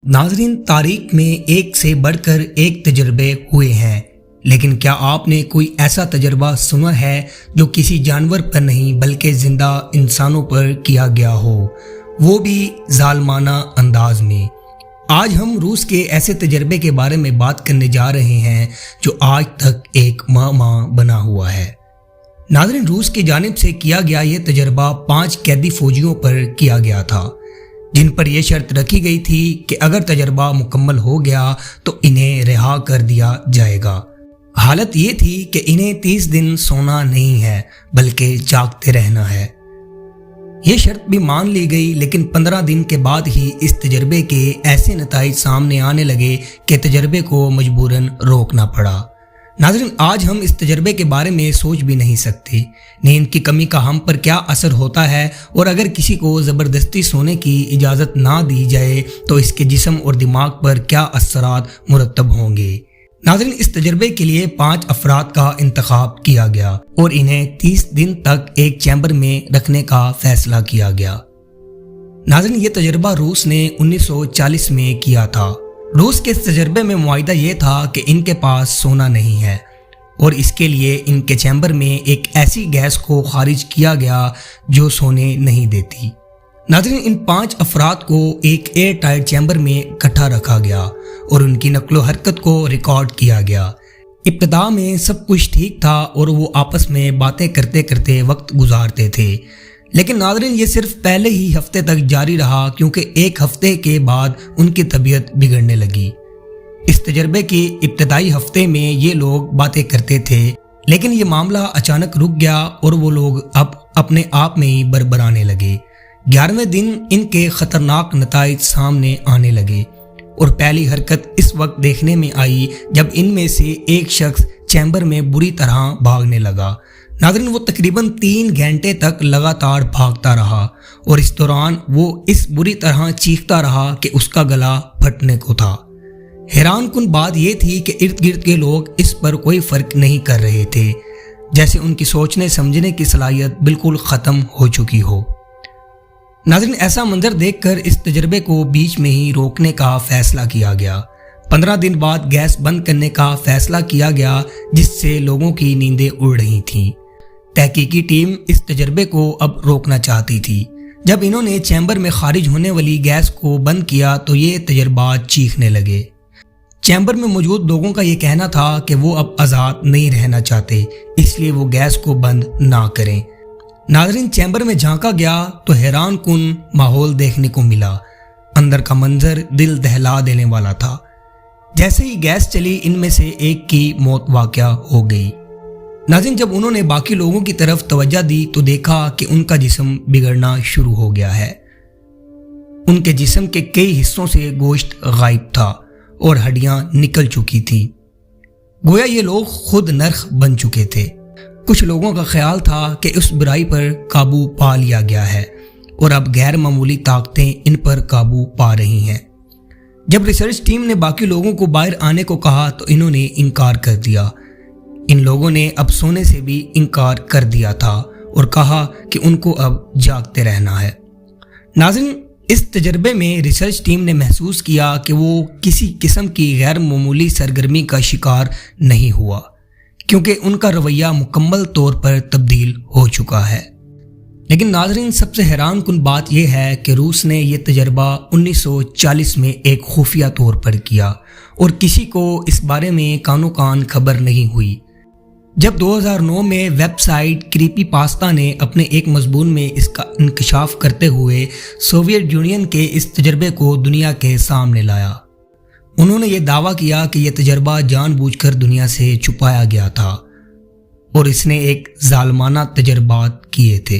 नाज़रीन, तारीख में एक से बढ़कर एक तजर्बे हुए हैं, लेकिन क्या आपने कोई ऐसा तजर्बा सुना है जो किसी जानवर पर नहीं बल्कि ज़िंदा इंसानों पर किया गया हो, वो भी ज़ालमाना अंदाज में। आज हम रूस के ऐसे तजर्बे के बारे में बात करने जा रहे हैं जो आज तक एक मामा बना हुआ है। नाज़रीन, रूस की जानिब से किया गया ये तजर्बा 5 कैदी फौजियों पर किया गया था, जिन पर यह शर्त रखी गई थी कि अगर तजर्बा मुकम्मल हो गया तो इन्हें रिहा कर दिया जाएगा। हालत ये थी कि इन्हें 30 दिन सोना नहीं है बल्कि जागते रहना है। ये शर्त भी मान ली गई, लेकिन 15 दिन के बाद ही इस तजर्बे के ऐसे नताइज सामने आने लगे कि तजर्बे को मजबूरन रोकना पड़ा। नाज़रीन, आज हम इस तजर्बे के बारे में सोच भी नहीं सकते, नींद की कमी का हम पर क्या असर होता है, और अगर किसी को ज़बरदस्ती सोने की इजाज़त ना दी जाए तो इसके जिस्म और दिमाग पर क्या असरात मुरतब होंगे। नाज़रीन, इस तजर्बे के लिए 5 अफराद का इंतखाब किया गया और इन्हें 30 दिन तक एक चैम्बर में रखने का फैसला किया गया। नाज़रीन, ये तजर्बा रूस ने 1940 में किया था। रूस के इस तजर्बे में मुआहिदा ये था कि इनके पास सोना नहीं है और इसके लिए इनके चैम्बर में एक ऐसी गैस को खारिज किया गया जो सोने नहीं देती। नाज़रीन, इन 5 अफराद को एक एयर टाइट चैम्बर में इकट्ठा रखा गया और उनकी नक्लो हरकत को रिकॉर्ड किया गया। इब्तिदा में सब कुछ ठीक था और वो आपस में बातें करते करते वक्त गुजारते थे, लेकिन नाज़रीन, ये सिर्फ पहले ही हफ्ते तक जारी रहा, क्योंकि एक हफ्ते के बाद उनकी तबीयत बिगड़ने लगी। इस तजर्बे के इब्तिदाई हफ्ते में ये लोग बातें करते थे, लेकिन ये मामला अचानक रुक गया और वो लोग अब अपने आप में ही बरबराने लगे। 11वें दिन इनके खतरनाक नताइज सामने आने लगे और पहली हरकत इस वक्त देखने में आई जब इनमें से एक शख्स चैम्बर में बुरी तरह भागने लगा। नाज़रीन, वो तकरीबन 3 घंटे तक लगातार भागता रहा और इस दौरान वो इस बुरी तरह चीखता रहा कि उसका गला फटने को था। हैरानकुन बात यह थी कि इर्द गिर्द के लोग इस पर कोई फ़र्क नहीं कर रहे थे, जैसे उनकी सोचने समझने की सलाहियत बिल्कुल ख़त्म हो चुकी हो। नाज़रीन, ऐसा मंजर देखकर इस तजर्बे को बीच में ही रोकने का फैसला किया गया। 15 दिन बाद गैस बंद करने का फैसला किया गया, जिससे लोगों की नींदें उड़ रही थीं। तहकीकी टीम इस तजर्बे को अब रोकना चाहती थी। जब इन्होंने चैम्बर में खारिज होने वाली गैस को बंद किया तो ये तजर्बात चीखने लगे। चैम्बर में मौजूद लोगों का ये कहना था कि वो अब आज़ाद नहीं रहना चाहते, इसलिए वो गैस को बंद ना करें। नाज़रीन, चैम्बर में झांका गया तो हैरानकुन माहौल देखने को मिला। अंदर का मंजर दिल दहला देने वाला था। जैसे ही गैस चली, इनमें से एक की मौत वाक़या हो गई। नाज़रीन, जब उन्होंने बाकी लोगों की तरफ तवज्जो दी तो देखा कि उनका जिस्म बिगड़ना शुरू हो गया है। उनके जिस्म के कई हिस्सों से गोश्त गायब था और हड्डियां निकल चुकी थी। गोया ये लोग खुद नर्क बन चुके थे। कुछ लोगों का ख्याल था कि उस बुराई पर काबू पा लिया गया है और अब गैर मामूली ताकतें इन पर काबू पा रही हैं। जब रिसर्च टीम ने बाकी लोगों को बाहर आने को कहा तो इन्होंने इनकार कर दिया। इन लोगों ने अब सोने से भी इनकार कर दिया था और कहा कि उनको अब जागते रहना है। नाज़रीन, इस तजर्बे में रिसर्च टीम ने महसूस किया कि वो किसी किस्म की गैर मामूली सरगर्मी का शिकार नहीं हुआ, क्योंकि उनका रवैया मुकम्मल तौर पर तब्दील हो चुका है। लेकिन नाज़रीन, सबसे हैरानकुन बात यह है कि रूस ने यह तजर्बा 1940 में एक खुफिया तौर पर किया और किसी को इस बारे में कानो कान खबर नहीं हुई। जब 2009 में वेबसाइट क्रीपीपास्ता ने अपने एक मजमून में इसका इंकशाफ करते हुए सोवियत यूनियन के इस तजर्बे को दुनिया के सामने लाया। उन्होंने ये दावा किया कि यह तजर्बा जानबूझकर दुनिया से छुपाया गया था और इसने एक जालमाना तजर्बात किए थे।